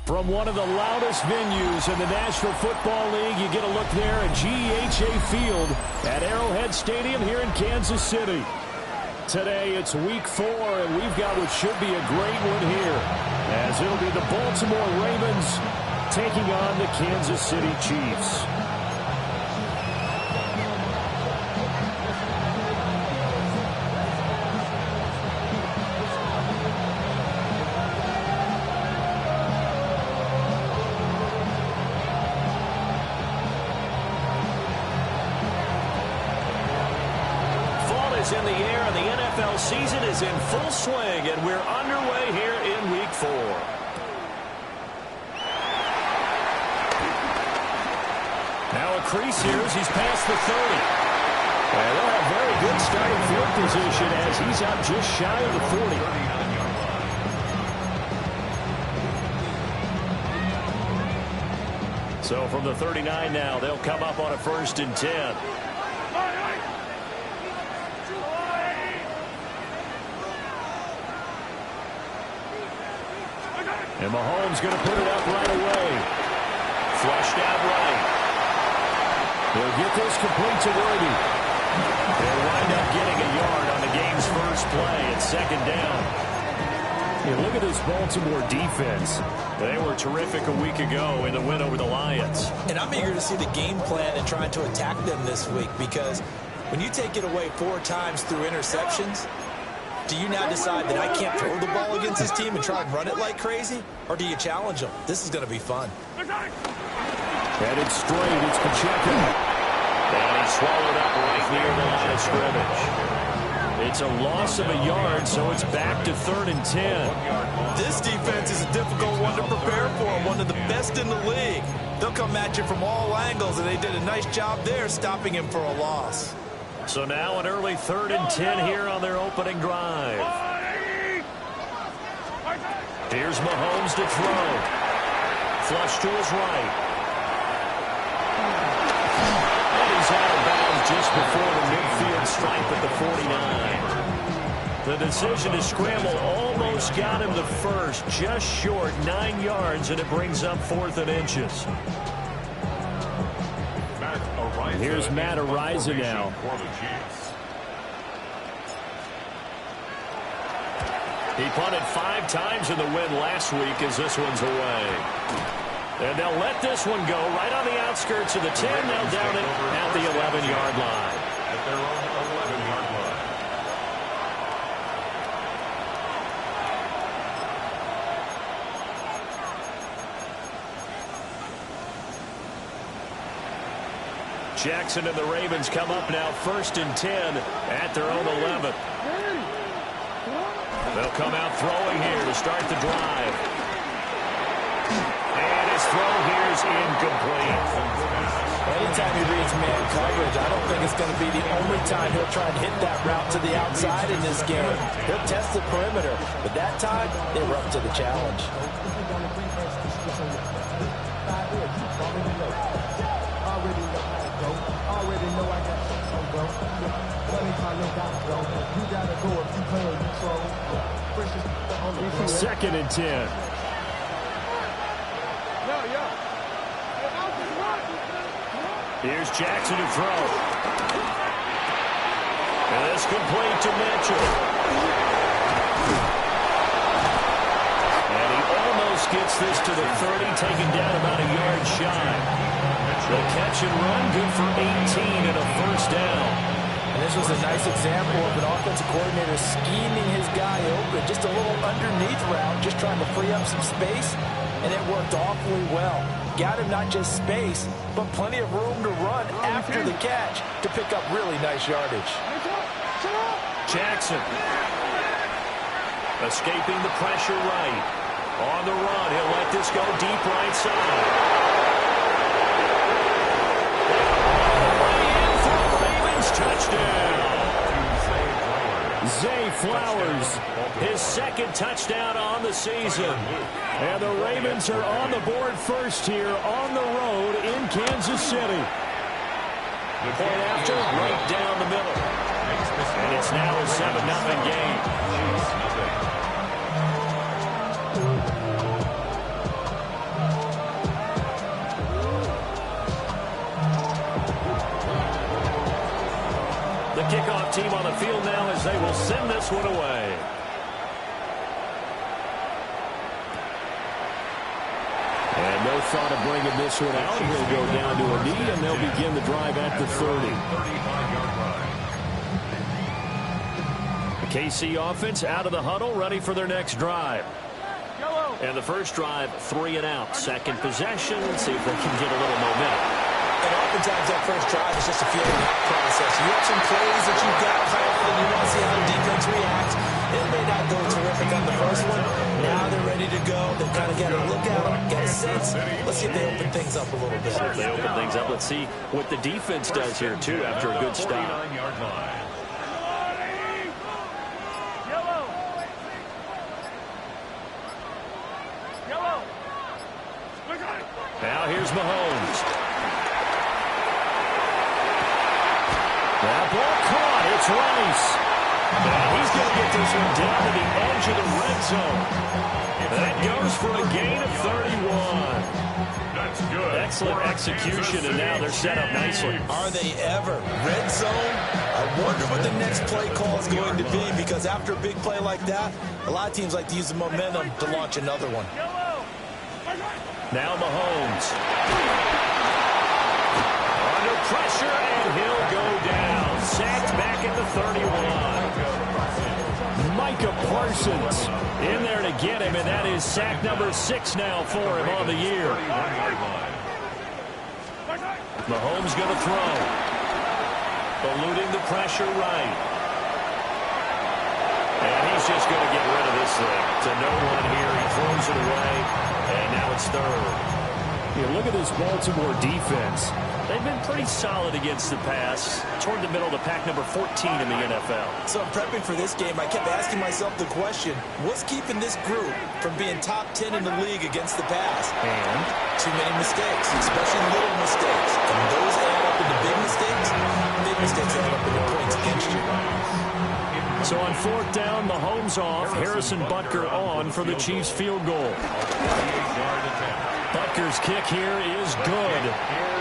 From one of the loudest venues in the National Football League, you get a look there at GEHA Field at Arrowhead Stadium here in Kansas City. Today it's week 4, and we've got what should be a great one here, as it'll be the Baltimore Ravens taking on the Kansas City Chiefs. In the air, and the NFL season is in full swing, and we're underway here in week 4. Now a crease here as he's past the 30. And they'll have very good starting field position as he's out just shy of the 40. So from the 39 now, they'll come up on a 1st and 10. And Mahomes going to put it up right away. Flushed out right. He'll get this complete to Worthy. They'll wind up getting a yard on the game's first play at 2nd down. Yeah, look at this Baltimore defense. They were terrific a week ago in the win over the Lions. And I'm eager to see the game plan and trying to attack them this week, because when you take it away 4 times through interceptions, do you now decide that I can't throw the ball against this team and try and run it like crazy? Or do you challenge them? This is going to be fun. Headed straight, it's Pacheco. And he's swallowed up right near the line of scrimmage. It's a loss of a yard, so it's back to 3rd and 10. This defense is a difficult one to prepare for, one of the best in the league. They'll come at you from all angles, and they did a nice job there stopping him for a loss. So now an early 3rd and 10 here on their opening drive. Here's Mahomes to throw. Flush to his right. And he's out of bounds just before the midfield stripe at the 49. The decision to scramble almost got him the first, just short 9 yards, and it brings up 4th and inches. Here's Matt Ariza now. He punted 5 times in the win last week as this one's away. And they'll let this one go right on the outskirts of the 10. They'll down it at the 11-yard line. At their own 11-yard line. Jackson and the Ravens come up now 1st and 10 at their own 11. They'll come out throwing here to start the drive. And his throw here is incomplete. Anytime he reads man coverage, I don't think it's going to be the only time he'll try and hit that route to the outside in this game. He'll test the perimeter, but that time, they were up to the challenge. Second and 10. Here's Jackson to throw. And it's complete to Mitchell. And he almost gets this to the 30, taken down about a yard shy. The catch and run, good for 18 and a first down. And this was a nice example of an offensive coordinator scheming his guy open. Just a little underneath route, just trying to free up some space, and it worked awfully well. Got him not just space, but plenty of room to run after the catch to pick up really nice yardage. Jackson escaping the pressure right. On the run, he'll let this go deep right side. Touchdown. Zay Flowers, his 2nd touchdown on the season. And the Ravens are on the board first here on the road in Kansas City. Point after, right down the middle. And it's now a 7-0 game. Kickoff team on the field now as they will send this one away. And no thought of bringing this one out. He'll go down to a knee, and they'll begin the drive at the 30. The KC offense out of the huddle, ready for their next drive. And the first drive, 3 and out. Second possession. Let's see if they can get a little momentum. And oftentimes that first drive is just a feeling out process. You have some plays that you've got confident. You want to see how the defense reacts. It may not go terrific on the first one. Now they're ready to go. They've kind of got a look at them, get a sense. Let's see if they open things up a little bit. If they open things up, let's see what the defense does here, too, after a good stop. Now here's Mahomes. That ball caught. It's Rice. And he's going to get this one down to the edge of the red zone. That goes for a gain of 31. That's good. Excellent execution, and now they're set up nicely. Are they ever? Red zone? I wonder what the next play call is going to be, because after a big play like that, a lot of teams like to use the momentum to launch another one. Now Mahomes. Under pressure, and he'll go down. Sacked back at the 31. Micah Parsons in there to get him, and that is sack number 6 now for him on the year. Mahomes going to throw. Eluding the pressure right. And he's just going to get rid of this thing. To no one here. He throws it away. And now it's third. Yeah, look at this Baltimore defense. They've been pretty solid against the pass, toward the middle of the pack, number 14 in the NFL. So in prepping for this game, I kept asking myself the question, what's keeping this group from being top 10 in the league against the pass? And too many mistakes, especially little mistakes. And those add up into big mistakes. Big mistakes add up into points against you. So on fourth down, Mahomes off. Harrison Butker on for the Chiefs field goal. Butker's kick here is good.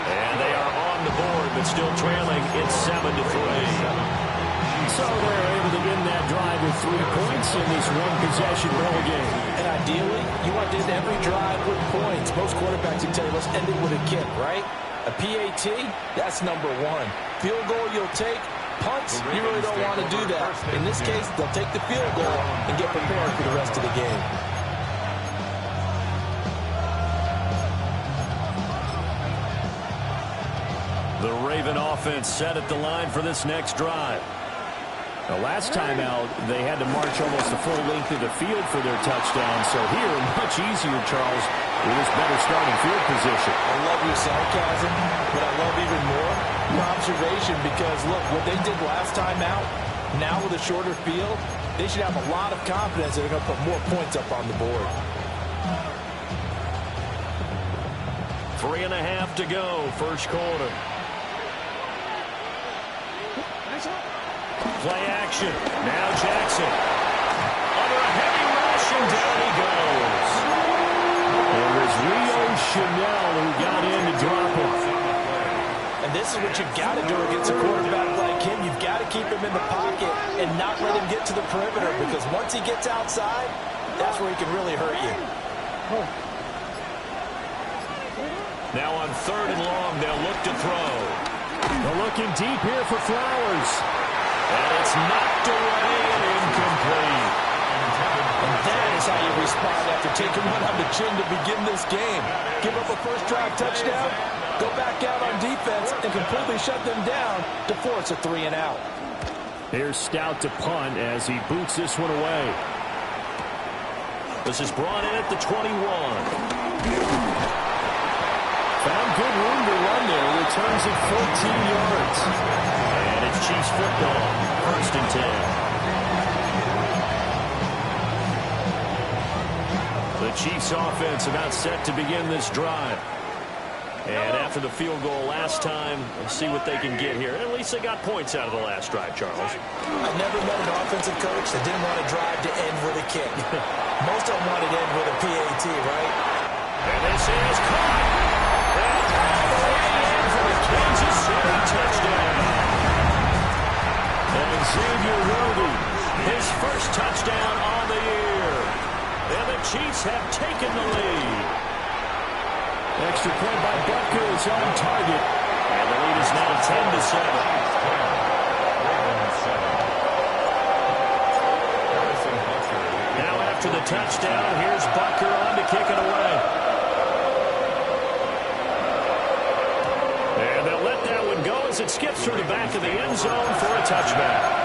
And they are on the board, but still trailing. It's 7-3. So they're able to end that drive with 3 points in this one-possession ball game. And ideally, you want to end every drive with points. Most quarterbacks would tell you, let's end it with a kick, right? A PAT, that's number 1. Field goal you'll take. Punts, you really don't want to do that. In this case, they'll take the field goal and get prepared for the rest of the game. The Raven offense set at the line for this next drive. The last time out, they had to march almost the full length of the field for their touchdown. So here, much easier, Charles, with this better starting field position. I love your sarcasm, but I love even more your observation because, look, what they did last time out, now with a shorter field, they should have a lot of confidence that they're going to put more points up on the board. 3.5 to go, first quarter. Play action. Now Jackson. Under a heavy rush, and down he goes. It was Rio Chanel who got in to drop him. And this is what you've got to do against a quarterback like him. You've got to keep him in the pocket and not let him get to the perimeter because once he gets outside, that's where he can really hurt you. Now on 3rd and long, they'll look to throw. They're looking deep here for Flowers. And it's knocked away and incomplete. And that is how you respond after taking one on the chin to begin this game. Give up a first drive touchdown, go back out on defense, and completely shut them down to force a 3 and out. Here's Stout to punt as he boots this one away. This is brought in at the 21. Found good room to run there. Returns it 14 yards. And it's Chiefs football. 1st and 10. The Chiefs offense about set to begin this drive. And after the field goal last time, we'll see what they can get here. At least they got points out of the last drive, Charles. I never met an offensive coach that didn't want a drive to end with a kick. Most of them wanted to end with a PAT, right? And this is caught. And all the way in for the Kansas City touchdown. And Xavier Worthy, his first touchdown on the year. And the Chiefs have taken the lead. Extra point by Butker is on target. And the lead is now 10-7. Now after the touchdown, here's Butker on to kick it away. And they'll let that one go as it skips through the back of the end zone for a touchback.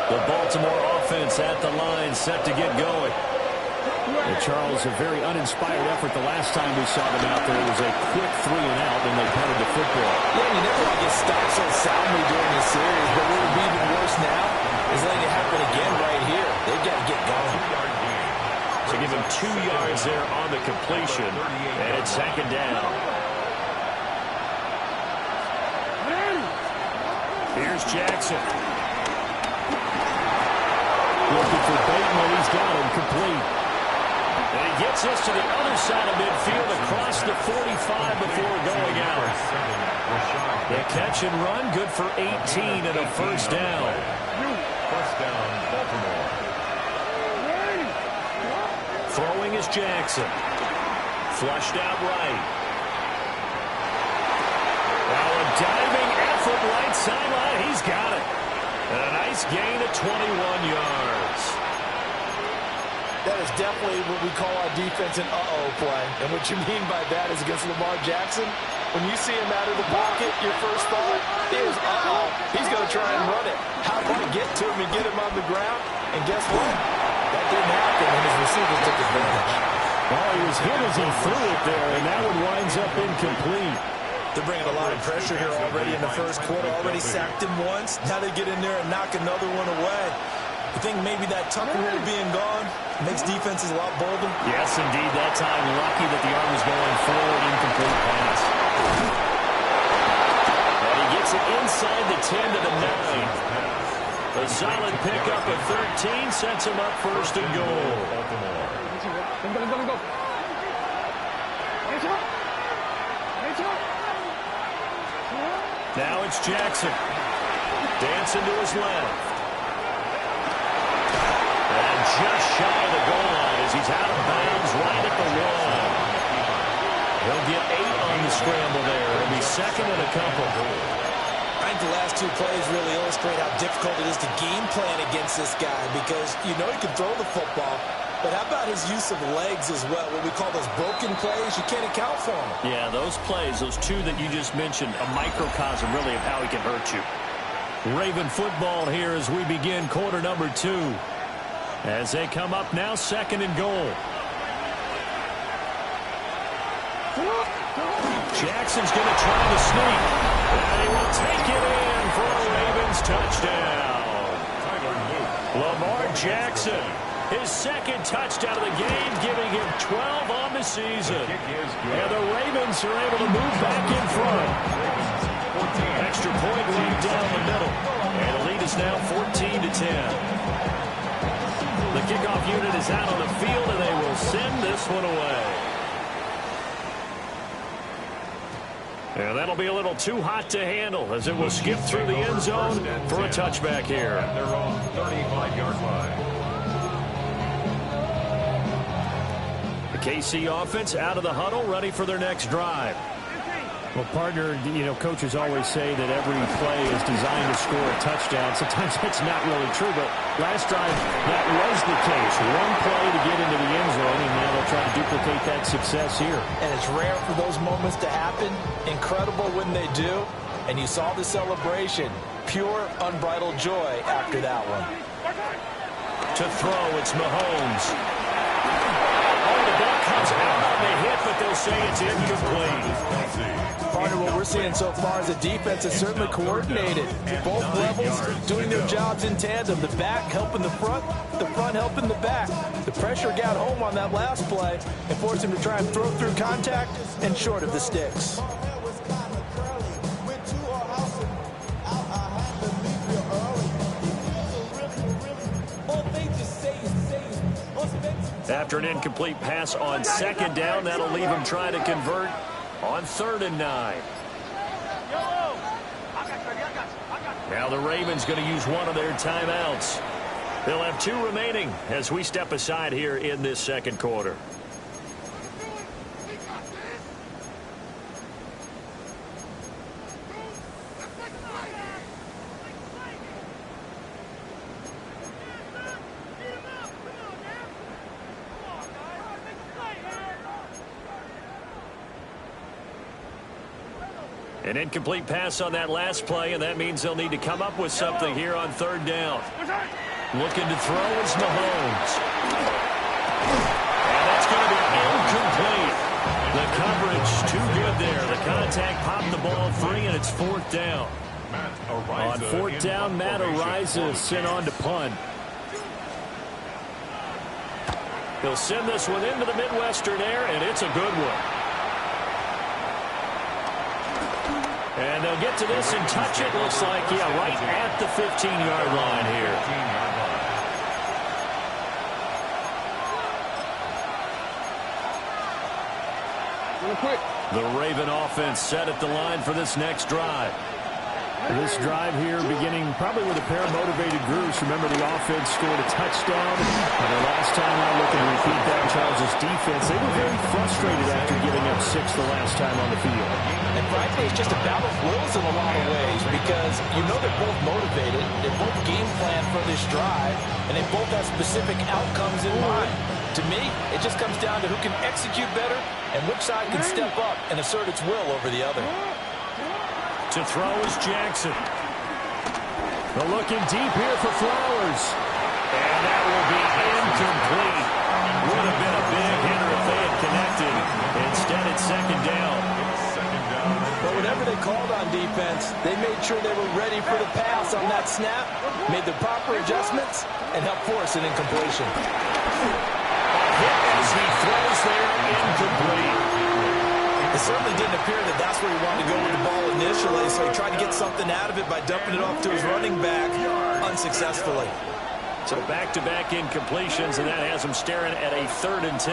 The Baltimore offense at the line, set to get going. And Charles, a very uninspired effort the last time we saw them out there. It was a quick 3 and out, and they punted the football. Yeah, you never want to get stopped so soundly during the series, but what would be even worse now is letting it happen again right here. They've got to get going. So give him 2 yards there on the completion, and it's 2nd down. Here's Jackson. Looking for Bateman, he's got him complete. And he gets us to the other side of midfield across the 45 before going out. The catch and run, good for 18 and a first down. First down, Baltimore. Throwing is Jackson. Flushed out right. Now a diving effort right sideline, he's got it. And a nice gain of 21 yards. That is definitely what we call our defense an uh-oh play. And what you mean by that is against Lamar Jackson, when you see him out of the pocket, your first thought is, uh-oh, he's going to try and run it. How do I get to him and get him on the ground? And guess what? That didn't happen, and his receivers took advantage. Well, he was hit as he threw it there, and that one winds up incomplete. They're bringing a lot of pressure here already in the first quarter. Already sacked him once. Now they get in there and knock another one away. I think maybe that Tucker rule being gone makes defenses a lot bolder. Yes, indeed. That time, lucky that the arm was going forward, incomplete pass. And he gets it inside the 10 to the 9. A solid pickup of 13 sets him up first and goal. Now it's Jackson. Dancing to his left. And just shy of the goal line as he's out of bounds right at the 1. He'll get 8 on the scramble there. It'll be second and a couple. I think the last two plays really illustrate how difficult it is to game plan against this guy because you know he can throw the football, but how about his use of legs as well? What we call those broken plays, you can't account for them. Yeah, those plays, those two that you just mentioned, a microcosm really of how he can hurt you. Raven football here as we begin quarter number 2. As they come up now, second and goal. Jackson's going to try to sneak. And he will take it in for a Ravens touchdown. Lamar Jackson, his second touchdown of the game, giving him 12 on the season. And the Ravens are able to move back in front. Extra point right down the middle. And the lead is now 14 to 10. The kickoff unit is out on the field, and they will send this one away. And that'll be a little too hot to handle as it will skip through the end zone for a touchback here. At their own 35-yard line. The KC offense out of the huddle, ready for their next drive. Well, partner, you know, coaches always say that every play is designed to score a touchdown. Sometimes that's not really true, but last drive, that was the case. One play to get into the end zone, and now they'll try to duplicate that success here. And it's rare for those moments to happen. Incredible when they do. And you saw the celebration. Pure, unbridled joy after that one. To throw, it's Mahomes. Oh, the ball comes out on the hit, but they'll say it's incomplete. Partner, what we're seeing so far is a defense that's certainly coordinated. Both levels doing their jobs in tandem. The back helping the front helping the back. The pressure got home on that last play and forced him to try and throw through contact and short of the sticks. After an incomplete pass on second down, that'll leave him trying to convert on 3rd and 9. Now the Ravens going to use one of their timeouts. They'll have 2 remaining as we step aside here in this second quarter. An incomplete pass on that last play, and that means they'll need to come up with something here on 3rd down. Looking to throw is Mahomes. And that's going to be incomplete. The coverage too good there. The contact popped the ball free, and it's 4th down. On 4th down, Matt Ariza sent on to punt. He'll send this one into the Midwestern air, and it's a good one. And they'll get to this and touch it. Looks like, yeah, right at the 15-yard line here. The Raven offense set at the line for this next drive. This drive here beginning probably with a pair of motivated groups. Remember, the offense scored a touchdown. And the last time I looking to repeat that, Charles' defense, they were very frustrated after giving up 6 the last time on the field. And frankly, it's just a battle of wills in a lot of ways because you know they're both motivated. They both game plan for this drive, and they both have specific outcomes in mind. To me, it just comes down to who can execute better and which side can step up and assert its will over the other. To throw is Jackson. They're looking deep here for Flowers. And that will be incomplete. Would have been a big hitter if they had connected. Instead, it's second down. But whatever they called on defense, they made sure they were ready for the pass on that snap, made the proper adjustments, and helped force an incompletion. Hit as he throws there, incomplete. It certainly didn't appear that that's where he wanted to go with the ball initially, so he tried to get something out of it by dumping it off to his running back unsuccessfully. So back-to-back incompletions, and that has him staring at a 3rd and 10.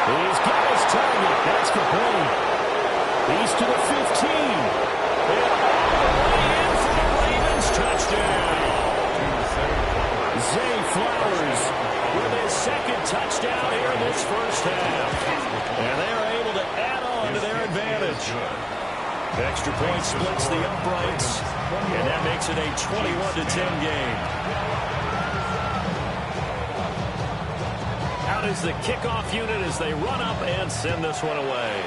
He's got his target. That's complete. He's to the 15. And all the way in for the Ravens. Touchdown. Zay Flowers with his 2nd touchdown here in this first half. And they are able to add on to their advantage. Extra point splits the uprights, and that makes it a 21-10 game. Out is the kickoff unit as they run up and send this one away.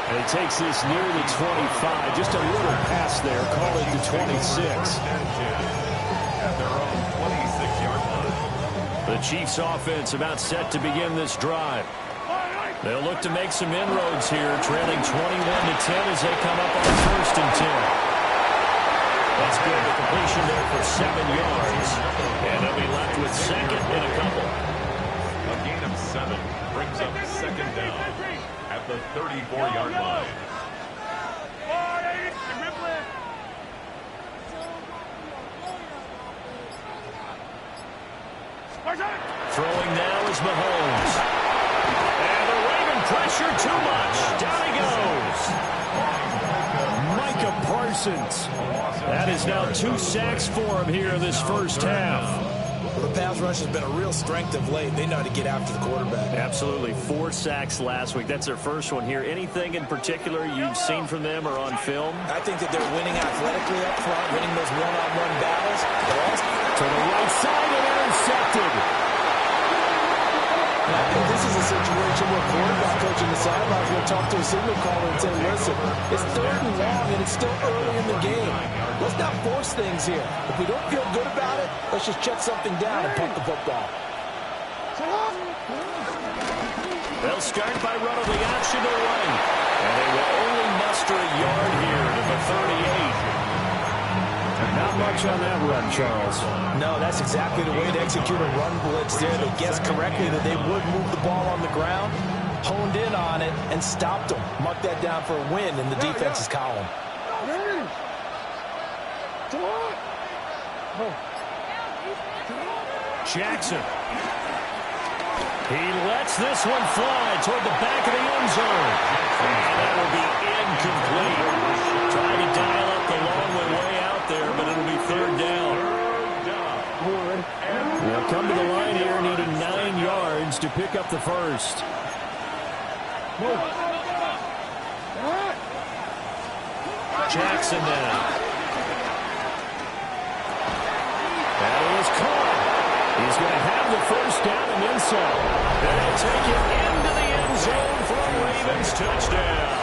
And he takes this near the 25. Just a little pass there. Call it the 26. At their own 26-yard line. The Chiefs offense about set to begin this drive. They'll look to make some inroads here, trailing 21-10 as they come up on 1st and 10. That's good. The completion there for 7 yards. And they'll be left with 2nd and a couple. A gain of 7 brings up 2nd down at the 34-yard line. Throwing now is Mahomes. And the Raven pressure too much. Down he goes. Micah Parsons. That is now 2 sacks for him here in this first half. Well, the pass rush has been a real strength of late. They know how to get after the quarterback. Absolutely. 4 sacks last week. That's their first one here. Anything in particular you've seen from them or on film? I think that they're winning athletically up front, winning those one-on-one battles. To the right side and intercepted. And I think this is a situation where quarterback coach in the sidelines will talk to a signal caller and say, listen, it's 3rd and long and it's still early in the game. Let's not force things here. If we don't feel good about it, let's just check something down and punt the football. They'll start by running the option to the right. And they will only muster a yard here to the 38. Not much on that run, Charles. No, that's exactly the way to execute a run blitz there. They guessed correctly that they would move the ball on the ground, honed in on it, and stopped them. Mark that down for a win in the defense's column. Jackson. He lets this one fly toward the back of the end zone. And that will be incomplete. Trying to dial up the long way out there, but it'll be 3rd down. They'll come to the line here needing 9 yards to pick up the first. Jackson now. That is caught. He's going to have the first down and then some. And they'll take it into the end zone for a Ravens touchdown.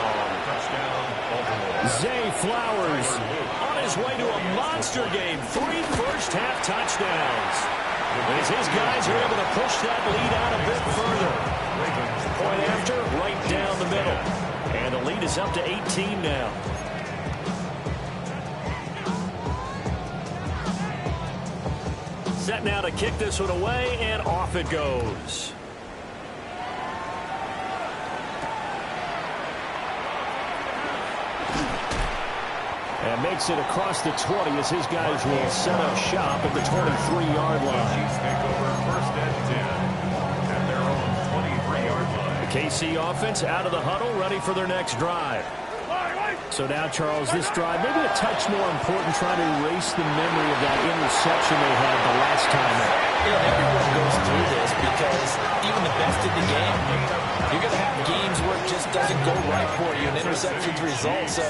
Zay Flowers on his way to a monster game. 3 first-half touchdowns. As his guys are able to push that lead out a bit further. Point after, right down the middle. And the lead is up to 18 now. Set now to kick this one away, and off it goes. And makes it across the 20 as his guys will set up shop at the 23-yard line. Chiefs take over 1st and 10 at their own 23-yard line. The KC offense out of the huddle, ready for their next drive. So now, Charles, this drive, maybe a touch more important, trying to erase the memory of that interception they had the last time out. Everyone goes through this because even the best in the game, you're going to have games where it just doesn't go right for you, and interceptions result. So,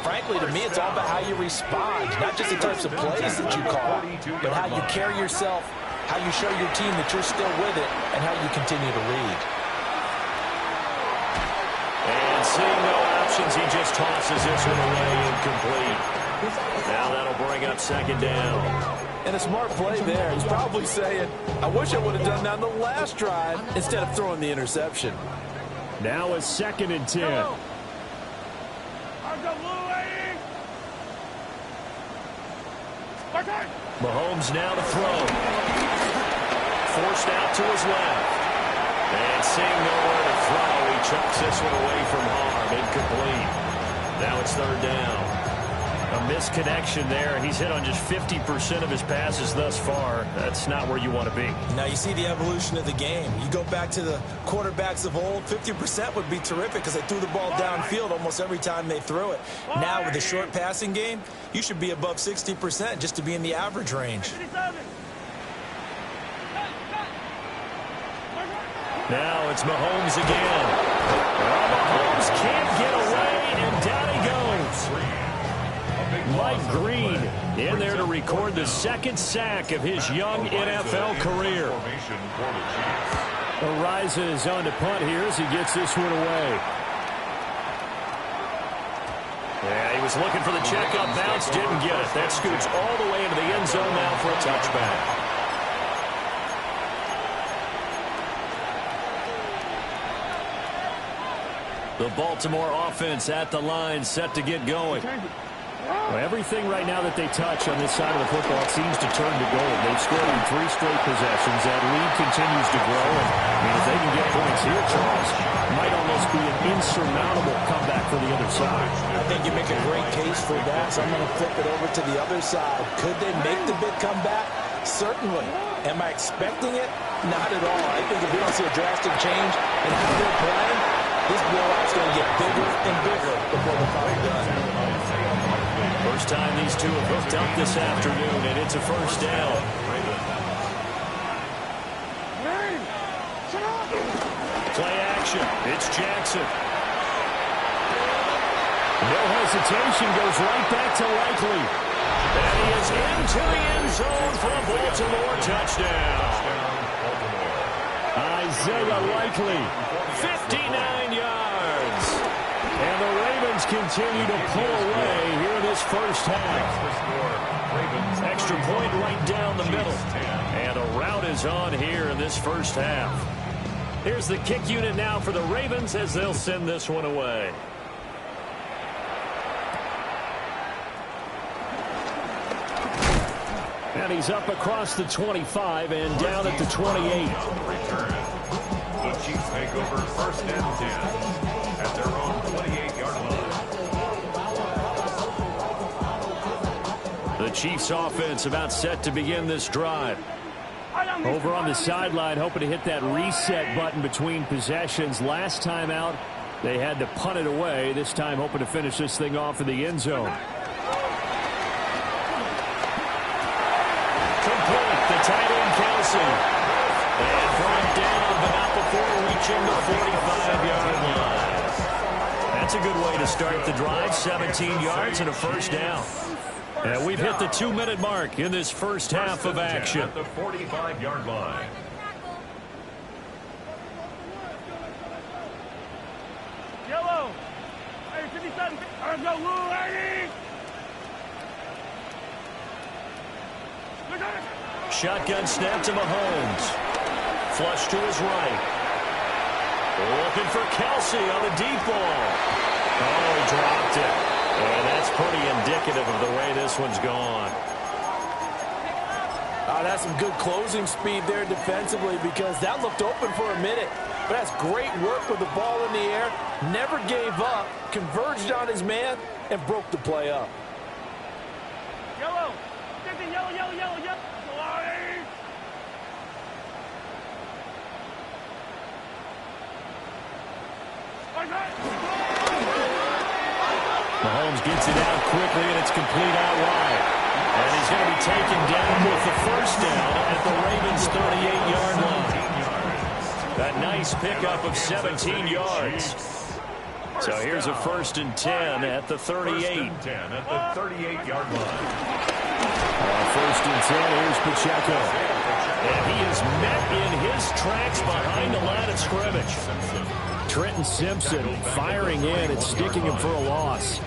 frankly, to me, it's all about how you respond, not just the types of plays that you call, but how you carry yourself, how you show your team that you're still with it, and how you continue to lead. And seeing no options, he just tosses this one away, incomplete. Now that'll bring up second down. And a smart play there. He's probably saying, I wish I would have done that on the last drive instead of throwing the interception. Now a 2nd and 10. Mahomes now to throw. Forced out to his left. And seeing nowhere to throw, he chucks this one away from harm. Incomplete. Now it's 3rd down. A misconnection there. He's hit on just 50% of his passes thus far. That's not where you want to be. Now you see the evolution of the game. You go back to the quarterbacks of old, 50% would be terrific because they threw the ball downfield almost every time they threw it. Now with the short passing game, you should be above 60% just to be in the average range. Now it's Mahomes again. Well, Mahomes can't get away, and down he goes. Mike Green in there to record the 2nd sack of his young NFL career. Arises on to punt here as he gets this one away. Yeah, he was looking for the checkup bounce, didn't get it. That scoots all the way into the end zone now for a touchback. The Baltimore offense at the line, set to get going. Well, everything right now that they touch on this side of the football seems to turn to gold. They've scored on 3 straight possessions. That lead continues to grow. And, if they can get points here, Charles, it might almost be an insurmountable comeback for the other side. I think you make a great case for that, so I'm going to flip it over to the other side. Could they make the big comeback? Certainly. Am I expecting it? Not at all. I think if we don't see a drastic change in how they're playing, this blowout's going to get bigger and bigger before the final done. First time these two have hooked up this afternoon, and it's a 1st down. Play action. It's Jackson. No hesitation, goes right back to Likely. And he is into the end zone for a Baltimore touchdown. Isaiah Likely, 59 yards. And the Ravens continue to pull away here in this first half. Extra point right down the middle. And a rout is on here in this first half. Here's the kick unit now for the Ravens as they'll send this one away. And he's up across the 25 and down at the 28. The Chiefs take over 1st and 10 at their own 28-yard line. The Chiefs offense about set to begin this drive. Over on the sideline, hoping to hit that reset button between possessions. Last time out, they had to punt it away. This time, hoping to finish this thing off in the end zone. Complete. The tight end, Kelsey. And brought down, but not before reaching the 45-yard line. That's a good way to start the drive. 17 yards and a 1st down. And we've hit the 2-minute mark in this first half of action. At the 45-yard line. Yellow. Hey, 57. Let's go, Lou, lady. Shotgun snap to Mahomes. Flush to his right. Looking for Kelsey on the deep ball. Oh, he dropped it. And that's pretty indicative of the way this one's gone. Oh, that's some good closing speed there defensively because that looked open for a minute. But that's great work with the ball in the air. Never gave up, converged on his man, and broke the play up. Yellow. 50, yellow, yellow, yellow, yellow. Mahomes gets it out quickly, and it's complete out wide. And he's going to be taken down with the first down at the Ravens' 38-yard line. A nice pickup of 17 yards. So here's a 1st and 10 at the 38. 1st and 10 at the 38-yard line. 1st and 10, here's Pacheco. And he is met in his tracks behind the line of scrimmage. Trenton Simpson firing in and sticking him for a loss.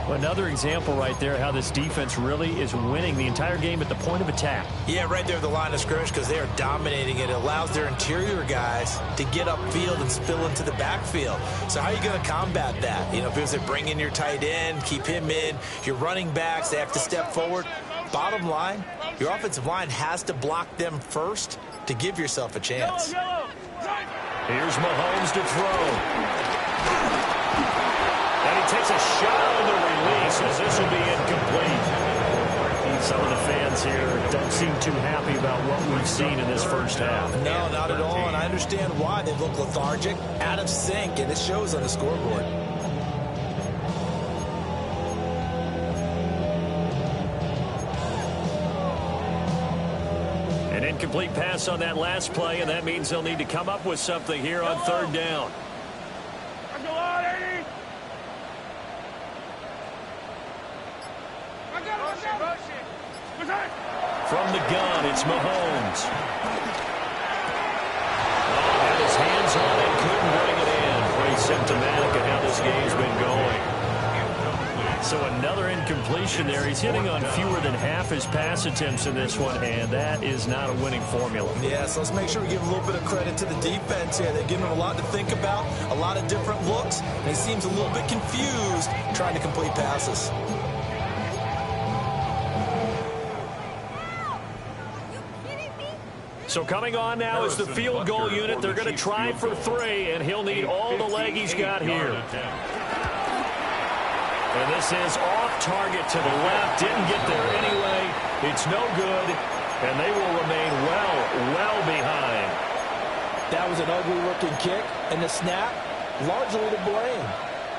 Another example right there how this defense really is winning the entire game at the point of attack. Yeah, right there at the line of scrimmage because they are dominating it. It allows their interior guys to get upfield and spill into the backfield. So how are you going to combat that? You know, because they bring in your tight end, keep him in, your running backs, they have to step forward. Bottom line, your offensive line has to block them first to give yourself a chance. Here's Mahomes to throw. And he takes a shot on the release as this will be incomplete. Some of the fans here don't seem too happy about what we've seen in this first half. No, not at all, and I understand why. They look lethargic, out of sync, and it shows on the scoreboard. An incomplete pass on that last play, and that means they'll need to come up with something here on 3rd down. From the gun, it's Mahomes. Had his hands on it, couldn't bring it in. Pretty symptomatic of how this game's been going. So another incompletion there. He's hitting on fewer than half his pass attempts in this one, and that is not a winning formula. Yeah, so let's make sure we give a little bit of credit to the defense here. They're giving him a lot to think about, a lot of different looks, and he seems a little bit confused trying to complete passes. So coming on now is the field goal unit. They're going to try for 3, and he'll need all the leg he's got here. And this is off target to the left. Didn't get there anyway. It's no good, and they will remain well behind. That was an ugly-looking kick, and the snap, largely to blame.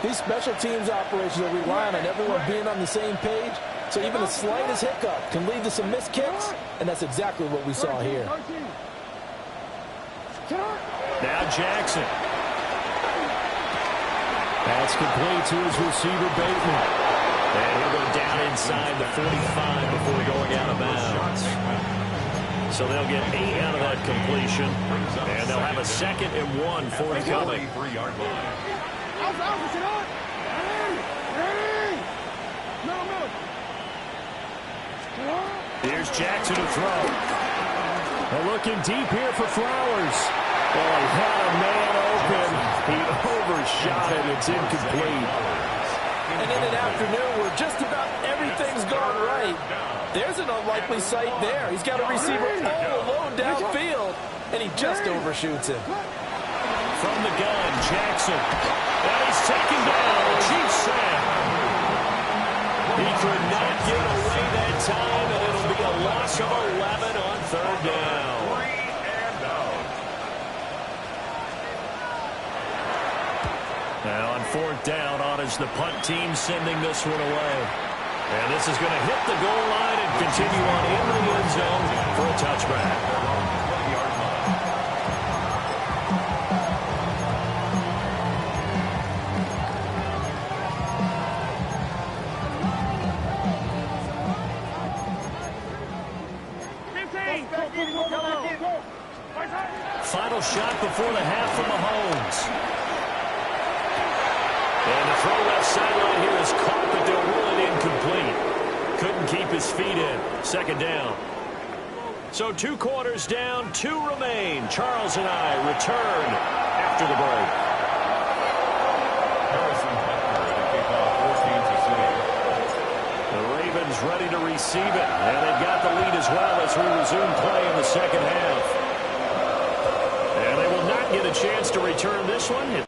These special teams operations are relying on everyone being on the same page, so even the slightest hiccup can lead to some missed kicks, and that's exactly what we saw here. Now Jackson. That's complete to his receiver, Bateman. And he'll go down inside the 45 before going out of bounds. So they'll get 8 out of that completion, and they'll have a 2nd and 1 forthcoming. Here's Jackson to throw. They're looking deep here for Flowers. Oh, he had a man open. He overshot it. It's incomplete. And in an afternoon where just about everything's gone right, there's an unlikely sight there. He's got a receiver all alone downfield, and he just overshoots him. From the gun, Jackson. And he's taken down. The Chiefs sack. He could not get away that time, and it'll be a loss of 11 on 3rd down. Now on 4th down, on is the punt team sending this one away. And this is going to hit the goal line and continue on in the end zone for a touchback. Final shot before the half from Mahomes. And the throw left sideline here is caught, but they'll rule it incomplete. Couldn't keep his feet in. 2nd down. So 2 quarters down, 2 remain. Charles and I return after the break. The Ravens ready to receive it, and they've got the lead as well as we resume play in the 2nd half. And they will not get a chance to return this one.